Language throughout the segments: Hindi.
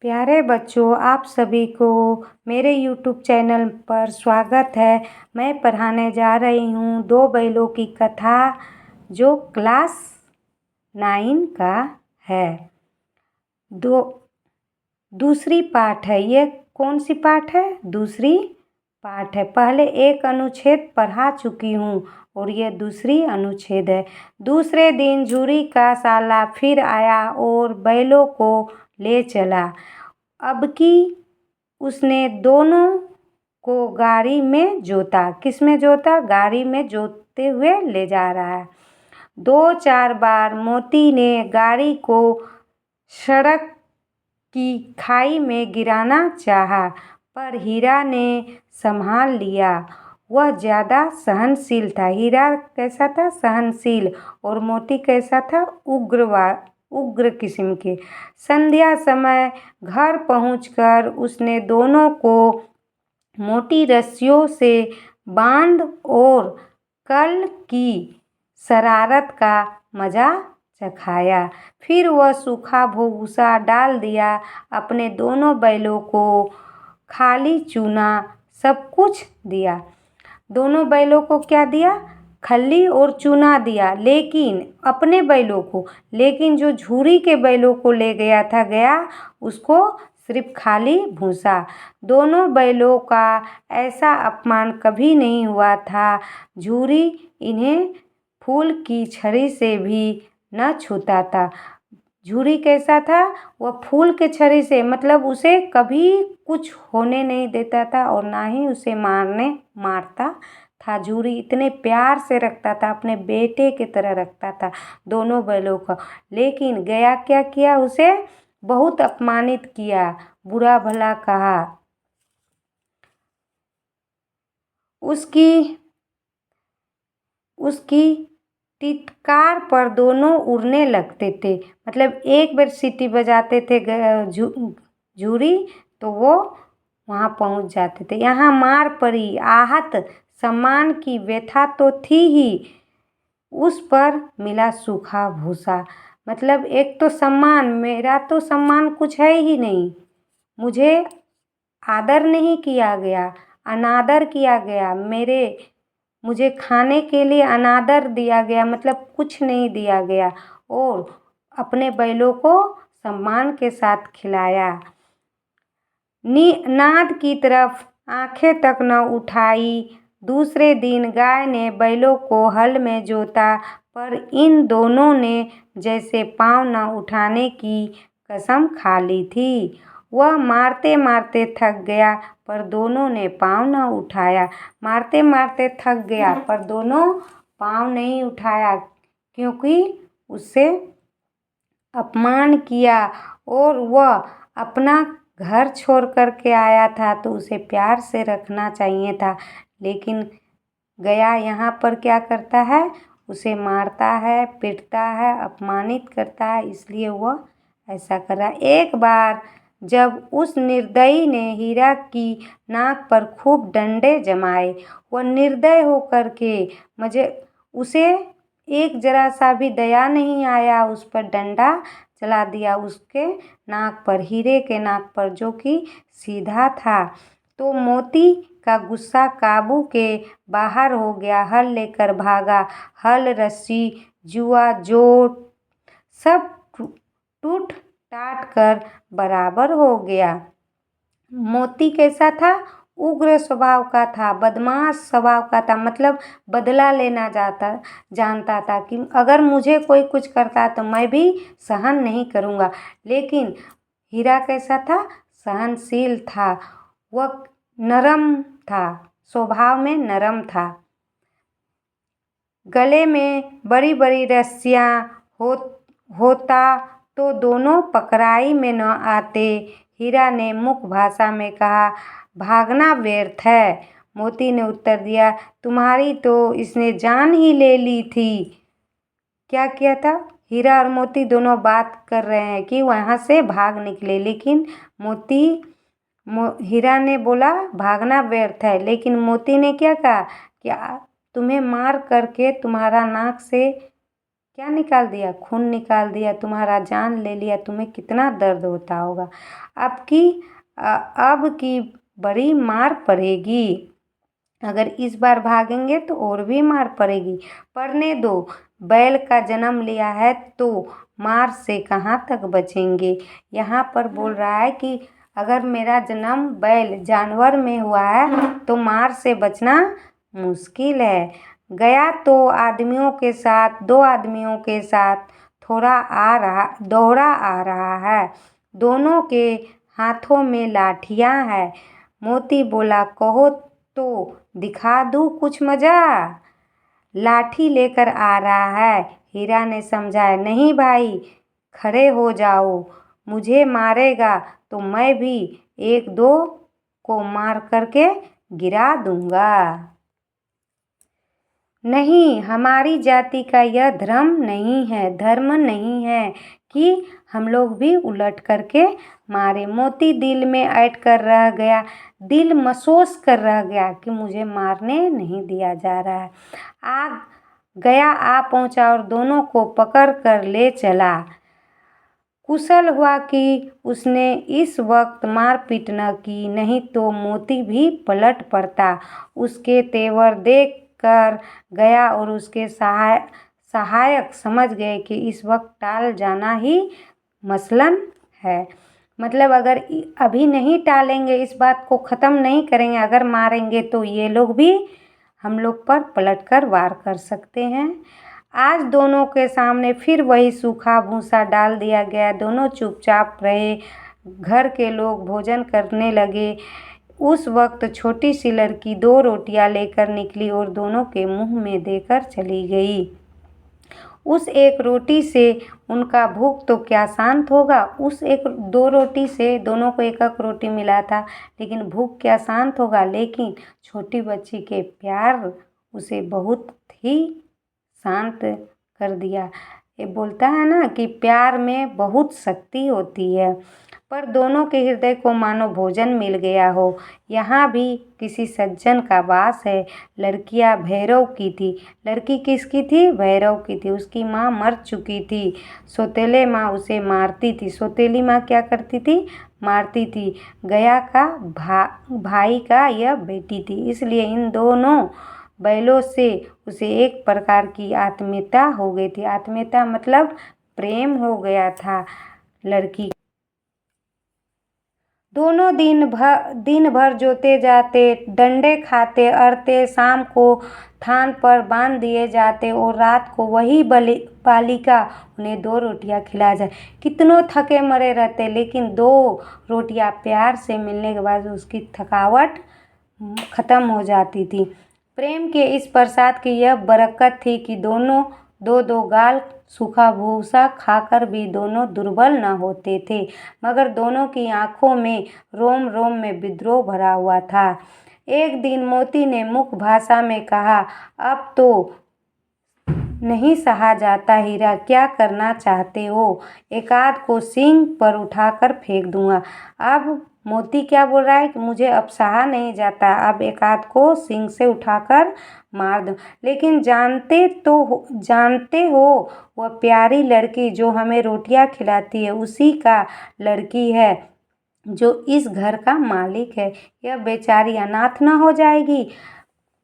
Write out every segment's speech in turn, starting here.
प्यारे बच्चों, आप सभी को मेरे YouTube चैनल पर स्वागत है। मैं पढ़ाने जा रही हूँ दो बैलों की कथा, जो क्लास 9 का है। दूसरी पाठ है। ये कौन सी पाठ है? दूसरी पाठ है। पहले एक अनुच्छेद पढ़ा चुकी हूँ और ये दूसरी अनुच्छेद है। दूसरे दिन झूरी का साला फिर आया और बैलों को ले चला। अब की उसने दोनों को गाड़ी में जोता। किस में जोता? गाड़ी में जोतते हुए ले जा रहा है। 2-4 बार मोती ने गाड़ी को सड़क की खाई में गिराना चाहा, पर हीरा ने संभाल लिया। वह ज़्यादा सहनशील था। हीरा कैसा था? सहनशील। और मोती कैसा था? उग्र किस्म के। संध्या समय घर पहुंचकर उसने दोनों को मोटी रस्सियों से बांध और कल की शरारत का मजा चखाया। फिर वह सूखा भूसा डाल दिया। अपने दोनों बैलों को खाली चूना सब कुछ दिया। दोनों बैलों को क्या दिया? खल्ली और चूना दिया, लेकिन अपने बैलों को। लेकिन जो झूरी के बैलों को ले गया उसको सिर्फ खाली भूसा। दोनों बैलों का ऐसा अपमान कभी नहीं हुआ था। झूरी इन्हें फूल की छड़ी से भी न छूता था। झूरी कैसा था? वह फूल के छड़ी से, मतलब उसे कभी कुछ होने नहीं देता था और ना ही उसे मारता था। झूरी इतने प्यार से रखता था, अपने बेटे की तरह रखता था दोनों बैलों को। लेकिन गया क्या किया? उसे बहुत अपमानित किया, बुरा भला कहा। उसकी टिटकार पर दोनों उड़ने लगते थे। मतलब एक बार सीटी बजाते थे झूरी तो वो वहाँ पहुँच जाते थे। यहाँ मार पड़ी, आहत, सम्मान की व्यथा तो थी ही, उस पर मिला सूखा भूसा। मतलब एक तो सम्मान, मेरा तो सम्मान कुछ है ही नहीं। मुझे आदर नहीं किया गया, अनादर किया गया। मुझे खाने के लिए अनादर दिया गया, मतलब कुछ नहीं दिया गया। और अपने बैलों को सम्मान के साथ खिलाया। नाद की तरफ आंखें तक न उठाई। दूसरे दिन गाय ने बैलों को हल में जोता, पर इन दोनों ने जैसे पाँव न उठाने की कसम खा ली थी। वह मारते मारते थक गया, पर दोनों ने पाँव न उठाया। मारते मारते थक गया, पर दोनों पाँव नहीं उठाया, क्योंकि उससे अपमान किया और वह अपना घर छोड़ कर के आया था, तो उसे प्यार से रखना चाहिए था। लेकिन गया यहाँ पर क्या करता है? उसे मारता है, पीटता है, अपमानित करता है, इसलिए वह ऐसा कर रहा है। एक बार जब उस निर्दयी ने हीरा की नाक पर खूब डंडे जमाए, वह निर्दय होकर के उसे एक जरा सा भी दया नहीं आया, उस पर डंडा चला दिया उसके नाक पर, हीरे के नाक पर, जो कि सीधा था। तो मोती का गुस्सा काबू के बाहर हो गया। हल लेकर भागा। हल, रस्सी, जुआ, जोट सब टूट टाट कर बराबर हो गया। मोती कैसा था? उग्र स्वभाव का था, बदमाश स्वभाव का था। मतलब बदला लेना जानता था कि अगर मुझे कोई कुछ करता तो मैं भी सहन नहीं करूँगा। लेकिन हीरा कैसा था? सहनशील था। वह नरम था, स्वभाव में नरम था। गले में बड़ी बड़ी रस्सियाँ होता तो दोनों पकड़ाई में न आते। हीरा ने मुख भाषा में कहा, भागना व्यर्थ है। मोती ने उत्तर दिया, तुम्हारी तो इसने जान ही ले ली थी। क्या किया था? हीरा और मोती दोनों बात कर रहे हैं कि वहाँ से भाग निकले, लेकिन हीरा ने बोला भागना व्यर्थ है, लेकिन मोती ने क्या कहा कि तुम्हें मार करके तुम्हारा नाक से क्या निकाल दिया? खून निकाल दिया, तुम्हारा जान ले लिया, तुम्हें कितना दर्द होता होगा। अब की बड़ी मार पड़ेगी। अगर इस बार भागेंगे तो और भी मार पड़ेगी। पड़ने दो, बैल का जन्म लिया है तो मार से कहाँ तक बचेंगे। यहाँ पर बोल रहा है कि अगर मेरा जन्म बैल जानवर में हुआ है तो मार से बचना मुश्किल है। गया तो दो आदमियों के साथ दौड़ा आ रहा है। दोनों के हाथों में लाठियां हैं। मोती बोला, कहो तो दिखा दूँ कुछ मजा। लाठी लेकर आ रहा है। हीरा ने समझाया, नहीं भाई, खड़े हो जाओ, मुझे मारेगा तो मैं भी एक दो को मार करके गिरा दूंगा। नहीं, हमारी जाति का यह धर्म नहीं है कि हम लोग भी उलट करके मारे। मोती दिल में ऐंठ कर रह गया, दिल महसूस कर रह गया कि मुझे मारने नहीं दिया जा रहा है। आ पहुंचा और दोनों को पकड़ कर ले चला। कुशल हुआ कि उसने इस वक्त मारपीट न की, नहीं तो मोती भी पलट पड़ता। उसके तेवर देख कर गया और उसके सहायक समझ गए कि इस वक्त टाल जाना ही मसलन है। मतलब अगर अभी नहीं टालेंगे, इस बात को ख़त्म नहीं करेंगे, अगर मारेंगे तो ये लोग भी हम लोग पर पलटकर वार कर सकते हैं। आज दोनों के सामने फिर वही सूखा भूसा डाल दिया गया। दोनों चुपचाप रहे। घर के लोग भोजन करने लगे। उस वक्त छोटी सी लड़की 2 रोटियां लेकर निकली और दोनों के मुंह में देकर चली गई। उस एक रोटी से उनका भूख तो क्या शांत होगा। उस 2 रोटी से दोनों को एक रोटी मिला था, लेकिन भूख क्या शांत होगा। लेकिन छोटी बच्ची के प्यार उसे बहुत ही शांत कर दिया। ये बोलता है ना कि प्यार में बहुत शक्ति होती है। पर दोनों के हृदय को मानो भोजन मिल गया हो। यहाँ भी किसी सज्जन का वास है। लड़कियाँ भैरव की थी। लड़की किसकी थी? भैरव की थी। उसकी माँ मर चुकी थी। सौतेले माँ उसे मारती थी। सौतेली माँ क्या करती थी? मारती थी। गया का भाई का यह बेटी थी। इसलिए इन दोनों बैलों से उसे एक प्रकार की आत्मीयता हो गई थी। आत्मीयता मतलब प्रेम हो गया था लड़की। दोनों दिन भर जोते जाते, डंडे खाते, अरते, शाम को थान पर बांध दिए जाते और रात को वही बालिका उन्हें 2 रोटियां खिला जाए। कितनों थके मरे रहते, लेकिन 2 रोटियां प्यार से मिलने के बाद उसकी थकावट ख़त्म हो जाती थी। प्रेम के इस प्रसाद की यह बरकत थी कि दोनों 2-2 गाल सूखा भूसा खाकर भी दोनों दुर्बल न होते थे, मगर दोनों की आंखों में रोम रोम में विद्रोह भरा हुआ था। एक दिन मोती ने मुख भाषा में कहा, अब तो नहीं सहा जाता हीरा, क्या करना चाहते हो? एकाध को सींग पर उठाकर फेंक दूंगा। अब मोती क्या बोल रहा है कि मुझे अब सहा नहीं जाता, अब एकाध को सींग से उठाकर मार दो। लेकिन जानते हो वह प्यारी लड़की जो हमें रोटियां खिलाती है उसी का लड़की है जो इस घर का मालिक है। यह बेचारी अनाथ ना हो जाएगी।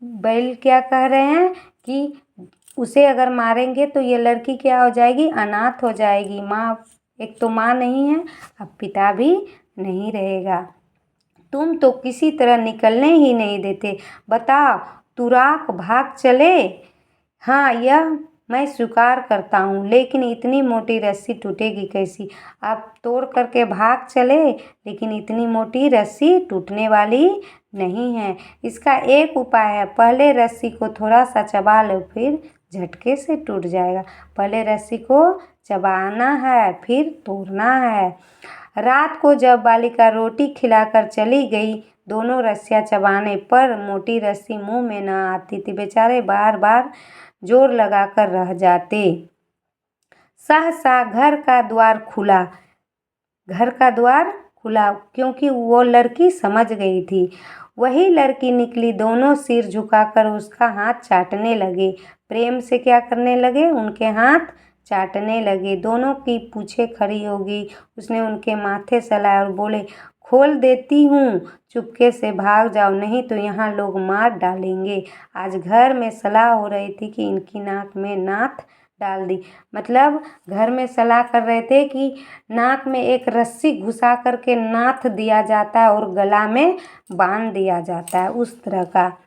बैल क्या कह रहे हैं कि उसे अगर मारेंगे तो ये लड़की क्या हो जाएगी? अनाथ हो जाएगी। माँ, एक तो माँ नहीं है, अब पिता भी नहीं रहेगा। तुम तो किसी तरह निकलने ही नहीं देते। बताओ, तुराक भाग चले? हाँ, यह मैं स्वीकार करता हूँ, लेकिन इतनी मोटी रस्सी टूटेगी कैसी? अब तोड़ करके भाग चले, लेकिन इतनी मोटी रस्सी टूटने वाली नहीं है। इसका एक उपाय है, पहले रस्सी को थोड़ा सा चबा लो, फिर झटके से टूट जाएगा। पहले रस्सी को चबाना है, फिर तोड़ना है। रात को जब बालिका रोटी खिलाकर चली गई, दोनों रस्सियां चबाने पर मोटी रस्सी मुंह में न आती थी। बेचारे बार बार जोर लगाकर रह जाते। सहसा घर का द्वार खुला क्योंकि वो लड़की समझ गई थी। वही लड़की निकली, दोनों सिर झुकाकर उसका हाथ चाटने लगे। प्रेम से क्या करने लगे? उनके हाथ चाटने लगे। दोनों की पूछें खड़ी होगी। उसने उनके माथे सहलाए और बोले, खोल देती हूँ, चुपके से भाग जाओ, नहीं तो यहाँ लोग मार डालेंगे। आज घर में सलाह हो रही थी कि इनकी नाक में नाथ डाल दी। मतलब घर में सलाह कर रहे थे कि नाक में एक रस्सी घुसा करके नाथ दिया जाता है और गला में बांध दिया जाता है, उस तरह का।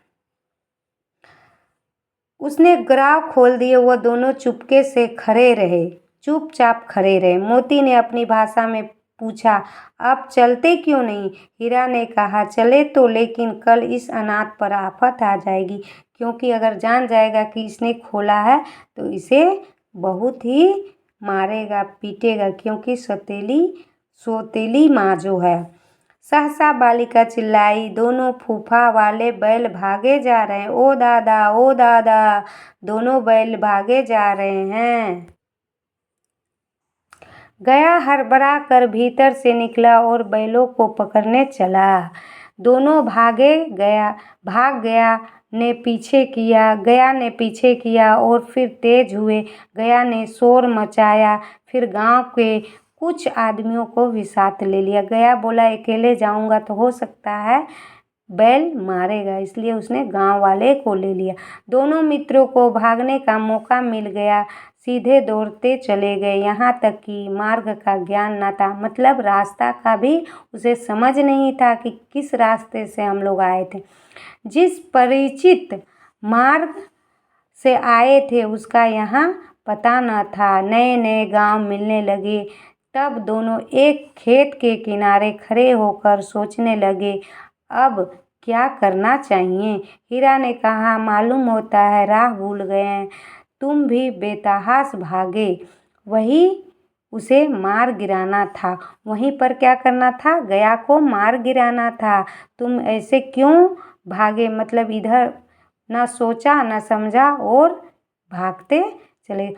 उसने ग्राव खोल दिए। वह दोनों चुपके से खड़े रहे, चुपचाप खड़े रहे। मोती ने अपनी भाषा में पूछा, अब चलते क्यों नहीं? हीरा ने कहा, चले तो, लेकिन कल इस अनाथ पर आफत आ जाएगी, क्योंकि अगर जान जाएगा कि इसने खोला है तो इसे बहुत ही मारेगा, पीटेगा, क्योंकि सौतेली माँ जो है। सहसा बालिका चिल्लाई, दोनों फूफा वाले बैल भागे जा रहे हैं, ओ दादा, ओ दादा, दोनों बैल भागे जा रहे हैं। गया हड़बड़ा कर भीतर से निकला और बैलों को पकड़ने चला। दोनों भाग गया ने पीछे किया और फिर तेज हुए। गया ने शोर मचाया, फिर गांव के कुछ आदमियों को भी साथ ले लिया। गया बोला, अकेले जाऊंगा तो हो सकता है बैल मारेगा, इसलिए उसने गांव वाले को ले लिया। दोनों मित्रों को भागने का मौका मिल गया, सीधे दौड़ते चले गए, यहाँ तक कि मार्ग का ज्ञान न था। मतलब रास्ता का भी उसे समझ नहीं था कि किस रास्ते से हम लोग आए थे। जिस परिचित मार्ग से आए थे उसका यहाँ पता न था। नए नए गांव मिलने लगे। तब दोनों एक खेत के किनारे खड़े होकर सोचने लगे, अब क्या करना चाहिए। हीरा ने कहा, मालूम होता है राह भूल गए हैं, तुम भी बेतहास भागे, वही उसे मार गिराना था। वहीं पर क्या करना था? गया को मार गिराना था। तुम ऐसे क्यों भागे? मतलब इधर न सोचा न समझा और भागते चले।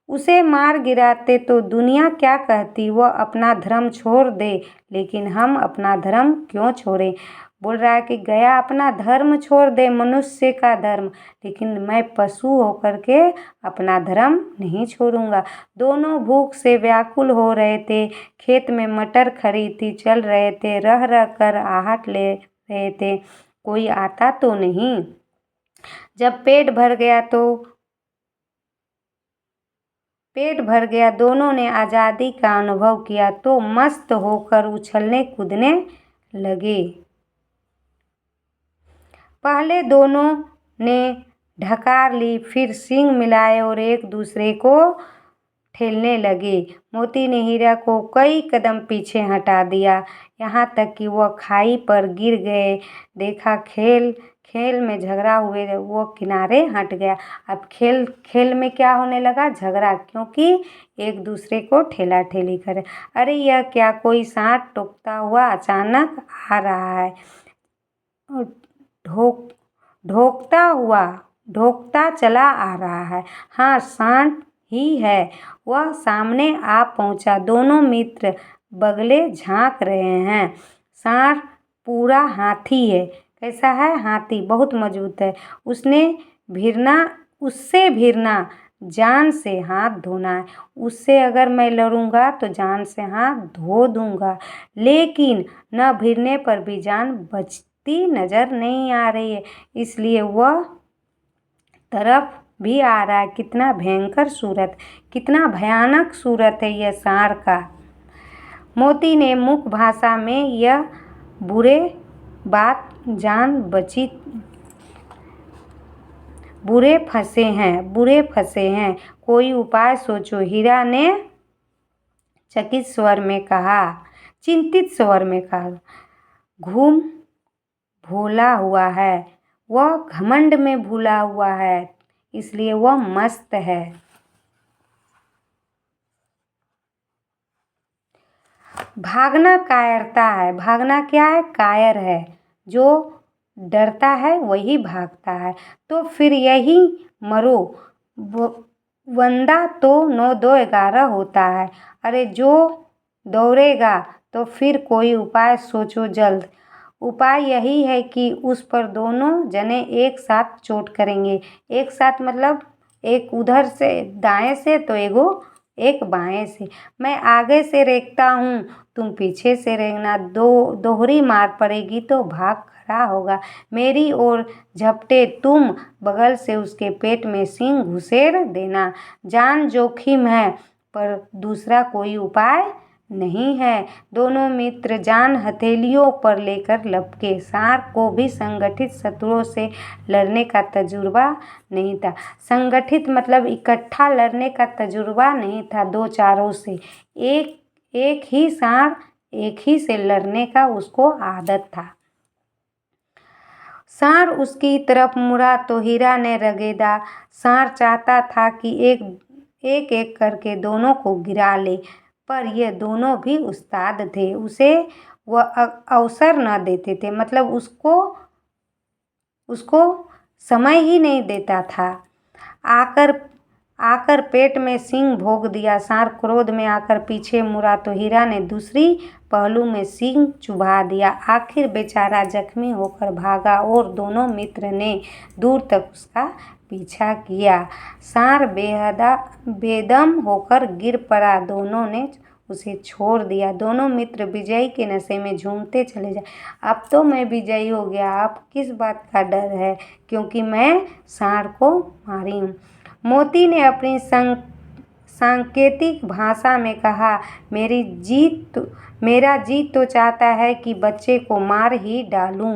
उसे मार गिराते तो दुनिया क्या कहती? वह अपना धर्म छोड़ दे, लेकिन हम अपना धर्म क्यों छोड़ें? बोल रहा है कि गया अपना धर्म छोड़ दे, मनुष्य का धर्म, लेकिन मैं पशु होकर के अपना धर्म नहीं छोड़ूंगा। दोनों भूख से व्याकुल हो रहे थे। खेत में मटर खड़ी थी, चल रहे थे, रह रह कर आहट ले रहे थे, कोई आता तो नहीं। जब पेट भर गया दोनों ने आज़ादी का अनुभव किया तो मस्त होकर उछलने कूदने लगे। पहले दोनों ने ढकार ली, फिर सींग मिलाए और एक दूसरे को ठेलने लगे। मोती ने हीरा को कई कदम पीछे हटा दिया, यहाँ तक कि वह खाई पर गिर गए। देखा खेल में झगड़ा हुए, वो किनारे हट गया। अब खेल में क्या होने लगा? झगड़ा, क्योंकि एक दूसरे को ठेला ठेली करे। अरे यह क्या, कोई सांड टोकता हुआ अचानक आ रहा है और ढोकता चला आ रहा है। हाँ, सांड ही है। वह सामने आ पहुंचा। दोनों मित्र बगले झांक रहे हैं। सांड पूरा हाथी है। कैसा है? हाथी, बहुत मजबूत है। उससे भिड़ना जान से हाथ धोना है। उससे अगर मैं लड़ूंगा तो जान से हाथ धो दूंगा, लेकिन न भिड़ने पर भी जान बचती नजर नहीं आ रही है, इसलिए वह तरफ भी आ रहा है। कितना भयंकर सूरत, कितना भयानक सूरत है यह सांड का। मोती ने मुख भाषा में यह बुरे बात जान बची। बुरे फंसे हैं, कोई उपाय सोचो, हीरा ने चिंतित स्वर में कहा। घूम भूला हुआ है, वह घमंड में भूला हुआ है, इसलिए वह मस्त है। भागना कायरता है। भागना क्या है? कायर है। जो डरता है वही भागता है। तो फिर यही मरो, वंदा तो 9 2 11 होता है। अरे जो दौड़ेगा तो फिर कोई उपाय सोचो जल्द। उपाय यही है कि उस पर दोनों जने एक साथ चोट करेंगे। एक साथ मतलब एक उधर से दाएं से तो एक बाएं से। मैं आगे से रेंगता हूँ, तुम पीछे से रेंगना। दोहरी मार पड़ेगी तो भाग खड़ा होगा। मेरी ओर झपटे तुम, बगल से उसके पेट में सींग घुसेड़ देना। जान जोखिम है पर दूसरा कोई उपाय नहीं है। दोनों मित्र जान हथेलियों पर लेकर लपके। सांड को भी संगठित शत्रुओं से लड़ने का तजुर्बा नहीं था। संगठित मतलब इकट्ठा लड़ने का तजुर्बा नहीं था दो चारों से। एक ही सांड एक ही से लड़ने का उसको आदत था। सांड उसकी तरफ मुड़ा तो हीरा ने रगेदा। सांड चाहता था कि एक करके दोनों को गिरा ले, पर ये दोनों भी उस्ताद थे। उसे वह अवसर न देते थे, मतलब उसको समय ही नहीं देता था। आकर पेट में सींग भोंक दिया। सांड क्रोध में आकर पीछे मुड़ा तो हीरा ने दूसरी पहलू में सींग चुभा दिया। आखिर बेचारा जख्मी होकर भागा और दोनों मित्र ने दूर तक उसका पीछा किया। सांड बेदम होकर गिर पड़ा। दोनों ने उसे छोड़ दिया। दोनों मित्र विजयी के नशे में झूमते चले जाए। अब तो मैं विजयी हो गया, अब किस बात का डर है, क्योंकि मैं सांड को मारी हूँ। मोती ने अपनी सांकेतिक भाषा में कहा, मेरा जीत तो चाहता है कि बच्चे को मार ही डालूं।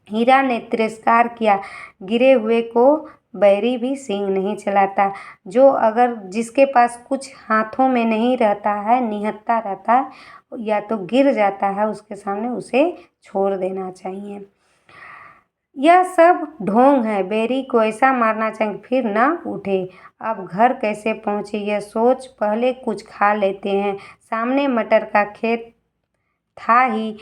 हीरा ने तिरस्कार किया। गिरे हुए को बैरी भी सींग नहीं चलाता। जिसके पास कुछ हाथों में नहीं रहता है, निहत्था रहता है या तो गिर जाता है, उसके सामने उसे छोड़ देना चाहिए। यह सब ढोंग है। बैरी को ऐसा मारना चाहिए फिर न उठे। अब घर कैसे पहुंचे यह सोच पहले कुछ खा लेते हैं। सामने मटर का खेत था ही।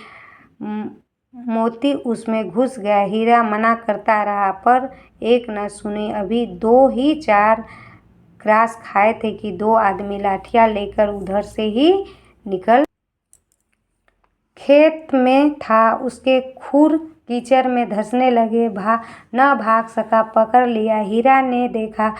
मोती उसमें घुस गया। हीरा मना करता रहा पर एक न सुनी। अभी 2 ही 4 ग्रास खाए थे कि 2 आदमी लाठियां लेकर उधर से ही निकल। खेत में था, उसके खुर कीचड़ में धंसने लगे। न भाग सका, पकड़ लिया। हीरा ने देखा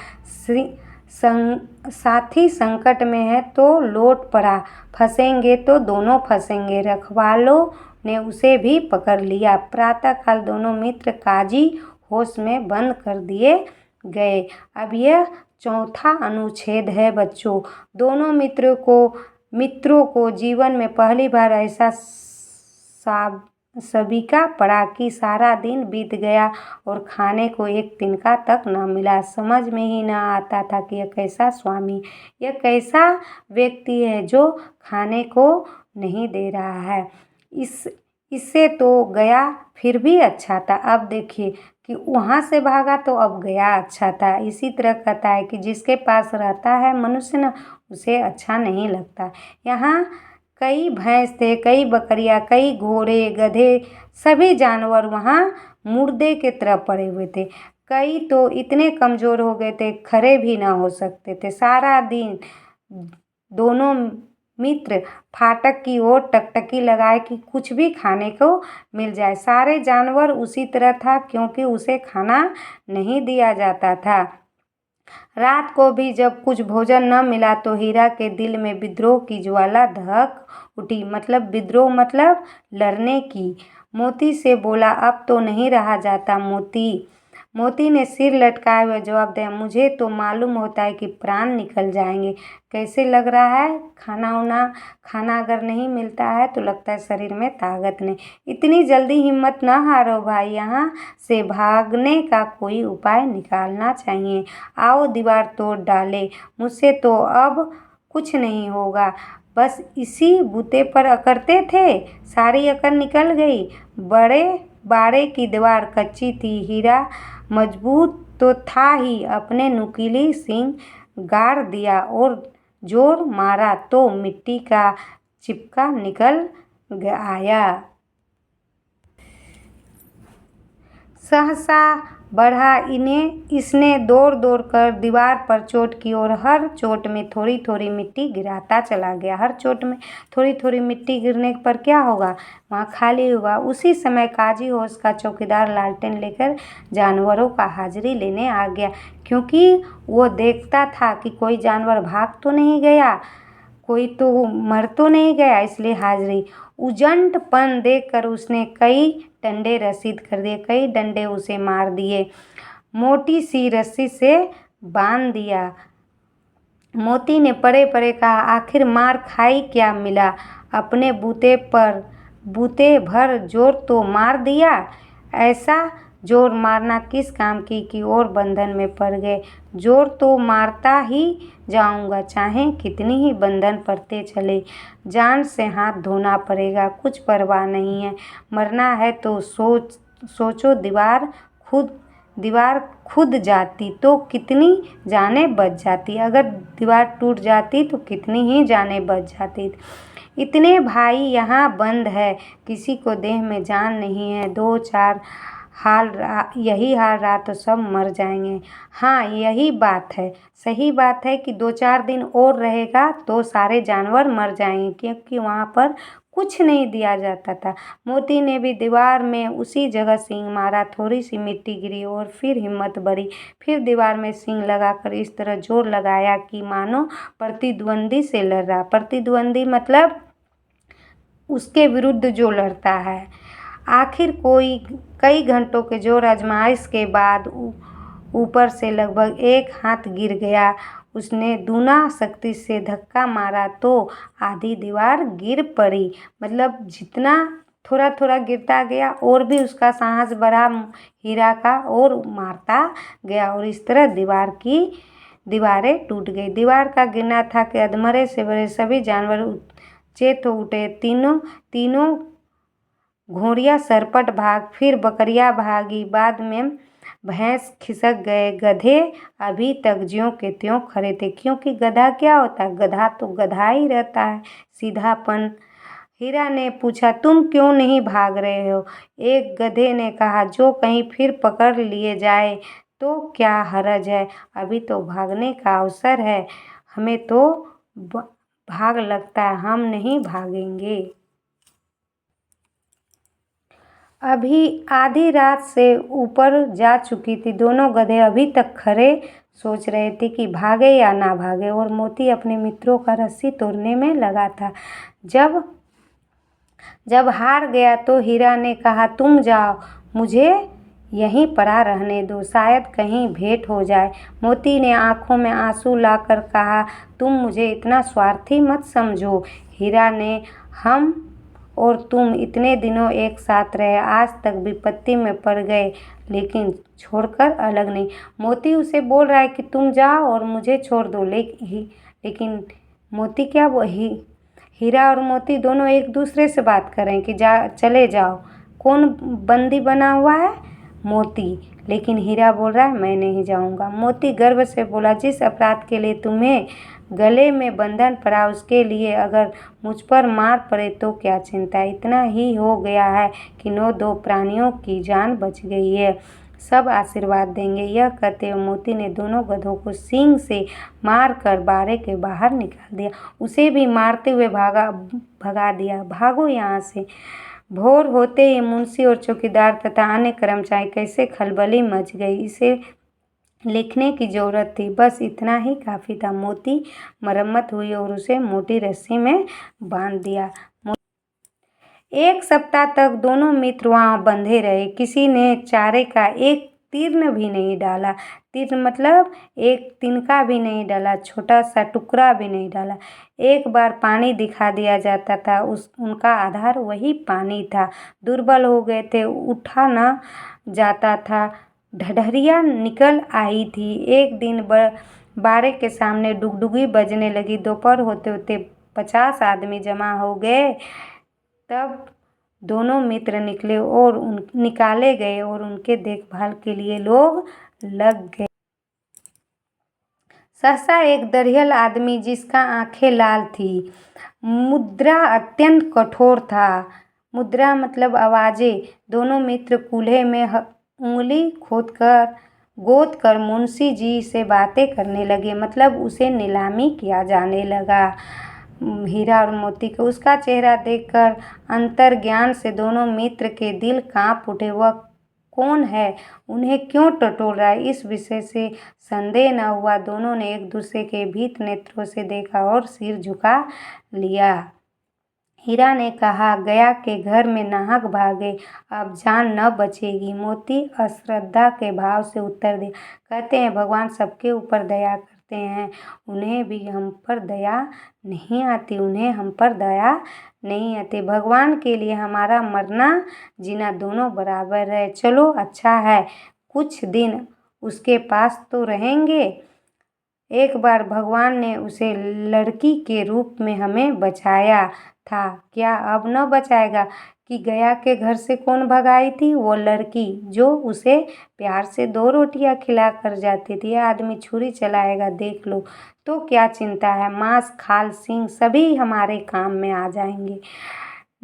साथी संकट में है तो लौट पड़ा। फंसेंगे तो दोनों फंसेंगे। रखवालों ने उसे भी पकड़ लिया। प्रातःकाल दोनों मित्र काजी होश में बंद कर दिए गए। अब यह चौथा अनुच्छेद है बच्चों। दोनों मित्रों को जीवन में पहली बार ऐसा सबीका पड़ा कि सारा दिन बीत गया और खाने को एक तिनका तक न मिला। समझ में ही न आता था कि यह कैसा स्वामी, यह कैसा व्यक्ति है जो खाने को नहीं दे रहा है। इससे तो गया फिर भी अच्छा था। अब देखिए कि वहाँ से भागा तो अब गया अच्छा था। इसी तरह कहता है कि जिसके पास रहता है मनुष्य न, उसे अच्छा नहीं लगता। यहाँ कई भैंस थे, कई बकरियां, कई घोड़े, गधे, सभी जानवर वहाँ मुर्दे के तरह पड़े हुए थे। कई तो इतने कमजोर हो गए थे, खड़े भी ना हो सकते थे। सारा दिन दोनों मित्र फाटक की ओर टकटकी लगाए कि कुछ भी खाने को मिल जाए। सारे जानवर उसी तरह था, क्योंकि उसे खाना नहीं दिया जाता था। रात को भी जब कुछ भोजन न मिला तो हीरा के दिल में विद्रोह की ज्वाला दहक उठी। मतलब विद्रोह मतलब लड़ने की। मोती से बोला, अब तो नहीं रहा जाता मोती ने सिर लटकाए हुए जवाब दिया, मुझे तो मालूम होता है कि प्राण निकल जाएंगे। कैसे लग रहा है? खाना अगर नहीं मिलता है तो लगता है शरीर में ताकत नहीं। इतनी जल्दी हिम्मत न हारो भाई, यहाँ से भागने का कोई उपाय निकालना चाहिए। आओ दीवार तोड़ डाले, मुझसे तो अब कुछ नहीं होगा। बस इसी बूते पर अकड़ते थे, सारी अकड़ निकल गई। बाड़े की दीवार कच्ची थी। हीरा मजबूत तो था ही, अपने नुकीली सींग गाड़ दिया और जोर मारा तो मिट्टी का चिपका निकल आया। सहसा बढ़ा। इसने दौड़ दौड़ कर दीवार पर चोट की और हर चोट में थोड़ी थोड़ी मिट्टी गिराता चला गया। हर चोट में थोड़ी थोड़ी मिट्टी गिरने पर क्या होगा, वहाँ खाली होगा। उसी समय काजी होश का चौकीदार लालटेन लेकर जानवरों का हाजिरी लेने आ गया, क्योंकि वो देखता था कि कोई जानवर भाग तो नहीं गया, कोई तो मर तो नहीं गया, इसलिए हाजिरी। उजंटपन देखकर उसने कई डंडे रसीद कर दिए, कई डंडे उसे मार दिए, मोटी सी रस्सी से बांध दिया। मोती ने पड़े पड़े कहा, आखिर मार खाई क्या मिला, अपने बूते भर जोर तो मार दिया। ऐसा जोर मारना किस काम की कि और बंधन में पड़ गए। जोर तो मारता ही जाऊंगा, चाहे कितनी ही बंधन पड़ते चले। जान से हाथ धोना पड़ेगा, कुछ परवाह नहीं है। मरना है तो सोचो, दीवार खुद जाती तो कितनी जानें बच जाती। अगर दीवार टूट जाती तो कितनी ही जानें बच जाती। इतने भाई यहाँ बंद है, किसी को देह में जान नहीं है। यही हाल रहा तो सब मर जाएंगे। हाँ, यही बात है, सही बात है कि 2-4 दिन और रहेगा तो सारे जानवर मर जाएंगे, क्योंकि वहाँ पर कुछ नहीं दिया जाता था। मोती ने भी दीवार में उसी जगह सींग मारा, थोड़ी सी मिट्टी गिरी और फिर हिम्मत बढ़ी। फिर दीवार में सींग लगाकर इस तरह जोर लगाया कि मानो प्रतिद्वंदी से लड़ रहा। प्रतिद्वंदी मतलब उसके विरुद्ध जो लड़ता है। आखिर कई घंटों के जोर आजमाइश के बाद ऊपर से लगभग 1 हाथ गिर गया। उसने दूना शक्ति से धक्का मारा तो आधी दीवार गिर पड़ी। मतलब जितना थोड़ा थोड़ा गिरता गया और भी उसका साहस बढ़ा हीरा का, और मारता गया, और इस तरह दीवारें टूट गई। दीवार का गिरना था कि अधमरे से बड़े सभी जानवर चेत हो उठे। तीनों घोड़ियां सरपट भाग, फिर बकरियां भागी, बाद में भैंस खिसक गए। गधे अभी तक ज्यों के त्यों खड़े थे, क्योंकि गधा क्या होता है, गधा तो गधा ही रहता है, सीधापन। हीरा ने पूछा, तुम क्यों नहीं भाग रहे हो? एक गधे ने कहा, जो कहीं फिर पकड़ लिए जाए तो क्या हरज है, अभी तो भागने का अवसर है। हमें तो भाग लगता है, हम नहीं भागेंगे। अभी आधी रात से ऊपर जा चुकी थी। दोनों गधे अभी तक खड़े सोच रहे थे कि भागे या ना भागे, और मोती अपने मित्रों का रस्सी तोड़ने में लगा था। जब हार गया तो हीरा ने कहा, तुम जाओ, मुझे यहीं पड़ा रहने दो, शायद कहीं भेंट हो जाए। मोती ने आंखों में आंसू लाकर कहा, तुम मुझे इतना स्वार्थी मत समझो। हीरा ने, हम और तुम इतने दिनों एक साथ रहे, आज तक विपत्ति में पड़ गए लेकिन छोड़कर अलग नहीं। मोती उसे बोल रहा है कि तुम जाओ और मुझे छोड़ दो, लेकिन मोती क्या हीरा और मोती दोनों एक दूसरे से बात कर रहे हैं कि चले जाओ। कौन बंदी बना हुआ है? मोती। लेकिन हीरा बोल रहा है मैं नहीं जाऊंगा। मोती गर्व से बोला, जिस अपराध के लिए तुम्हें गले में बंधन पड़ा, उसके लिए अगर मुझ पर मार पड़े तो क्या चिंता। इतना ही हो गया है कि 9 प्राणियों की जान बच गई है, सब आशीर्वाद देंगे। यह कहते हुए मोती ने दोनों गधों को सींग से मारकर बाड़े के बाहर निकाल दिया। उसे भी मारते हुए भगा दिया, भागो यहाँ से। भोर होते ही मुंशी और चौकीदार तथा अन्य कर्मचारी कैसे खलबली मच गई, इसे लिखने की जरूरत थी। बस इतना ही काफी था। मोती मरम्मत हुई और उसे मोटी रस्सी में बांध दिया। 1 सप्ताह तक दोनों मित्र वहां बंधे रहे। किसी ने चारे का एक तीर्ण भी नहीं डाला। तीर्ण मतलब एक तिनका भी नहीं डाला, छोटा सा टुकड़ा भी नहीं डाला। एक बार पानी दिखा दिया जाता था, उनका आधार वही पानी था। दुर्बल हो गए थे, उठा न जाता था, ढढरिया निकल आई थी। एक दिन बाड़े के सामने डुगडुगी बजने लगी। दोपहर होते होते 50 आदमी जमा हो गए। तब दोनों मित्र निकाले गए और उनके देखभाल के लिए लोग लग गए। सहसा एक दरियल आदमी, जिसका आंखें लाल थी, मुद्रा अत्यंत कठोर था। मुद्रा मतलब आवाजें। दोनों मित्र कूल्हे में उंगली गोद कर मुंशी जी से बातें करने लगे, मतलब उसे नीलामी किया जाने लगा। हीरा और मोती को उसका चेहरा देखकर अंतर्ज्ञान से दोनों मित्र के दिल कांप उठे। वह कौन है, उन्हें क्यों टटोल रहा है, इस विषय से संदेह न हुआ। दोनों ने एक दूसरे के भीत नेत्रों से देखा और सिर झुका लिया। हीरा ने कहा, गया के घर में नाहक भागे, अब जान न बचेगी। मोती अश्रद्धा के भाव से उत्तर दिया, कहते हैं भगवान सबके ऊपर दया करते हैं, उन्हें भी हम पर दया नहीं आती, उन्हें हम पर दया नहीं आती। भगवान के लिए हमारा मरना जीना दोनों बराबर है। चलो अच्छा है, कुछ दिन उसके पास तो रहेंगे। एक बार भगवान ने उसे लड़की के रूप में हमें बचाया था, क्या अब न बचाएगा? कि गया के घर से कौन भगाई थी? वो लड़की जो उसे प्यार से 2 रोटियां खिला कर जाती थी। यह आदमी छुरी चलाएगा, देख लो। तो क्या चिंता है, मांस खाल सींग सभी हमारे काम में आ जाएंगे।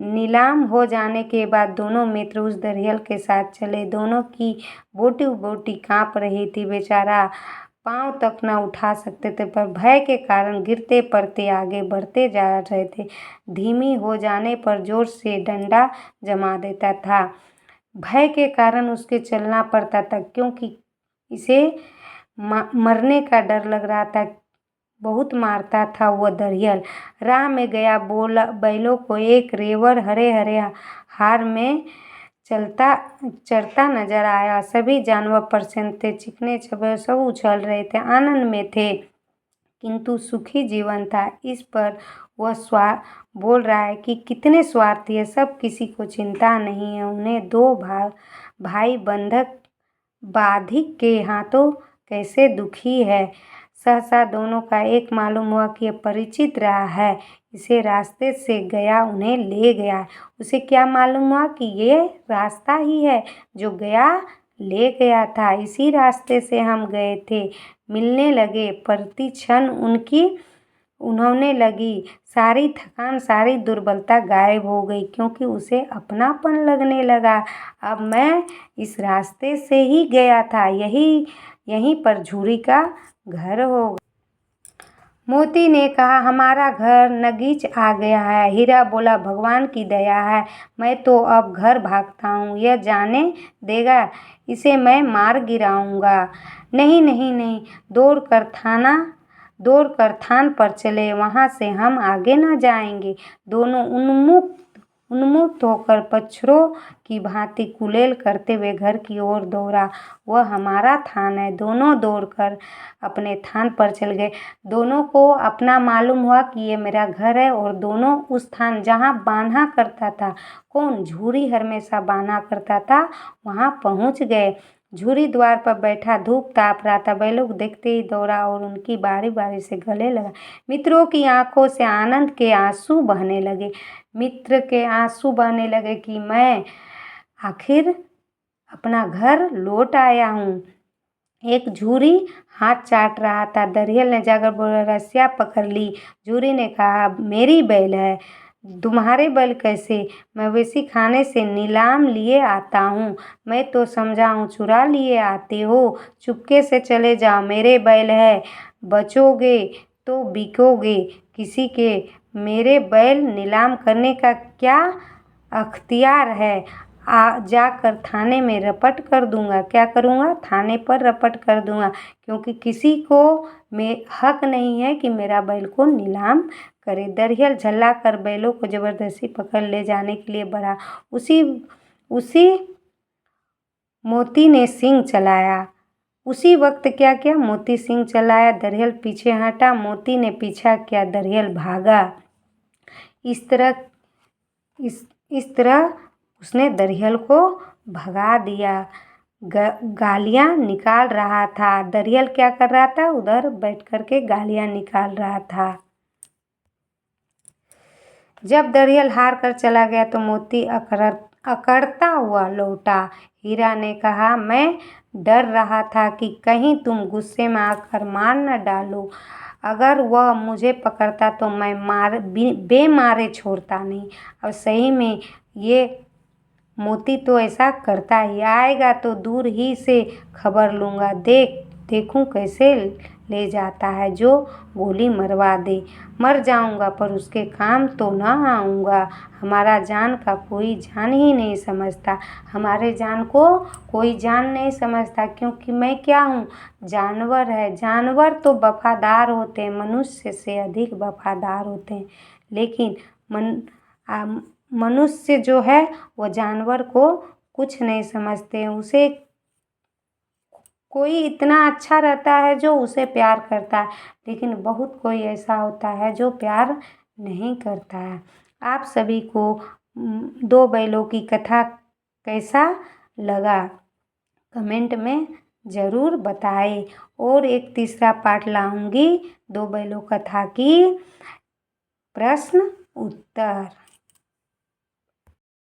नीलाम हो जाने के बाद दोनों मित्र उस दरियल के साथ चले। दोनों की बोटी बोटी कांप रही थी। बेचारा पांव तक न उठा सकते थे, पर भय के कारण गिरते पड़ते आगे बढ़ते जा रहे थे। धीमी हो जाने पर जोर से डंडा जमा देता था। भय के कारण उसके चलना पड़ता था, क्योंकि इसे मरने का डर लग रहा था। बहुत मारता था वह दरियल। राह में गया बैलों को एक रेवड़ हरे हरे हार में चरता नजर आया। सभी जानवर प्रसन्न थे, चिकने चबे सब उछल रहे थे, आनंद में थे, किंतु सुखी जीवन था। इस पर वह बोल रहा है कि कितने स्वार्थी है, सब किसी को चिंता नहीं है। उन्हें 2 भाई बंधक बाधिक के हाथों कैसे दुखी है। सहसा दोनों का एक मालूम हुआ कि यह परिचित रहा है, इसे रास्ते से गया उन्हें ले गया। उसे क्या मालूम हुआ कि ये रास्ता ही है जो गया ले गया था, इसी रास्ते से हम गए थे। मिलने लगे, प्रति क्षण उन्होंने लगी, सारी थकान सारी दुर्बलता गायब हो गई, क्योंकि उसे अपनापन लगने लगा। अब मैं इस रास्ते से ही गया था, यहीं पर झूरी का घर होगा। मोती ने कहा, हमारा घर नगीच आ गया है। हीरा बोला, भगवान की दया है, मैं तो अब घर भागता हूँ। यह जाने देगा, इसे मैं मार गिराऊंगा। नहीं नहीं नहीं, दौड़ कर थान पर चले, वहाँ से हम आगे न जाएंगे। दोनों उन्मुक्त होकर बछड़ों की भांति कुलेल करते हुए घर की ओर दौड़ा। वह हमारा थान है। दोनों दौड़कर अपने थान पर चल गए। दोनों को अपना मालूम हुआ कि ये मेरा घर है, और दोनों उस थान जहाँ बांधा करता था, कौन झूरी हमेशा बांधा करता था, वहाँ पहुँच गए। झूरी द्वार पर बैठा धूप ताप रहा था। बैलों को देखते ही दौड़ा और उनकी बारी बारी से गले लगा। मित्रों की आंखों से आनंद के आंसू बहने लगे। मित्र के आंसू बहने लगे कि मैं आखिर अपना घर लौट आया हूँ। एक झूरी हाथ चाट रहा था। दरियल ने जाकर बोला, रस्सियाँ पकड़ ली। झूरी ने कहा, मेरी बैल है, तुम्हारे बैल कैसे? मवेशी खाने से नीलाम लिए आता हूँ। मैं तो समझा हूँ चुरा लिए आते हो। चुपके से चले जाओ, मेरे बैल है, बचोगे तो बिकोगे किसी के। मेरे बैल नीलाम करने का क्या अख्तियार है? जाकर थाने में रपट कर दूंगा। क्या करूंगा? थाने पर रपट कर दूंगा, क्योंकि किसी को हक नहीं है कि मेरा बैल को नीलाम करे। दरियल झल्ला कर बैलों को जबरदस्ती पकड़ ले जाने के लिए बढ़ा। उसी मोती ने सिंह चलाया। उसी वक्त क्या किया? मोती सिंह चलाया। दरियल पीछे हटा, मोती ने पीछा किया, दरियल भागा। इस तरह उसने दरियल को भगा दिया। गालियां निकाल रहा था। दरियल क्या कर रहा था? उधर बैठ कर के गालियां निकाल रहा था। जब दरियल हार कर चला गया तो मोती अकड़ता हुआ लौटा। हीरा ने कहा, मैं डर रहा था कि कहीं तुम गुस्से में आकर मार न डालो। अगर वह मुझे पकड़ता तो मैं बेमारे छोड़ता नहीं। अब सही में ये मोती तो ऐसा करता ही, आएगा तो दूर ही से खबर लूँगा, देखूं कैसे ले जाता है जो गोली मरवा दे। मर जाऊंगा पर उसके काम तो ना आऊँगा। हमारा जान का कोई जान ही नहीं समझता, हमारे जान को कोई जान नहीं समझता, क्योंकि मैं क्या हूँ, जानवर है। जानवर तो वफादार होते हैं, मनुष्य से अधिक वफादार होते हैं, लेकिन मनुष्य जो है वो जानवर को कुछ नहीं समझते। उसे कोई इतना अच्छा रहता है जो उसे प्यार करता है, लेकिन बहुत कोई ऐसा होता है जो प्यार नहीं करता है। आप सभी को दो बैलों की कथा कैसा लगा कमेंट में ज़रूर बताएं। और एक तीसरा पार्ट लाऊंगी दो बैलों कथा की प्रश्न उत्तर।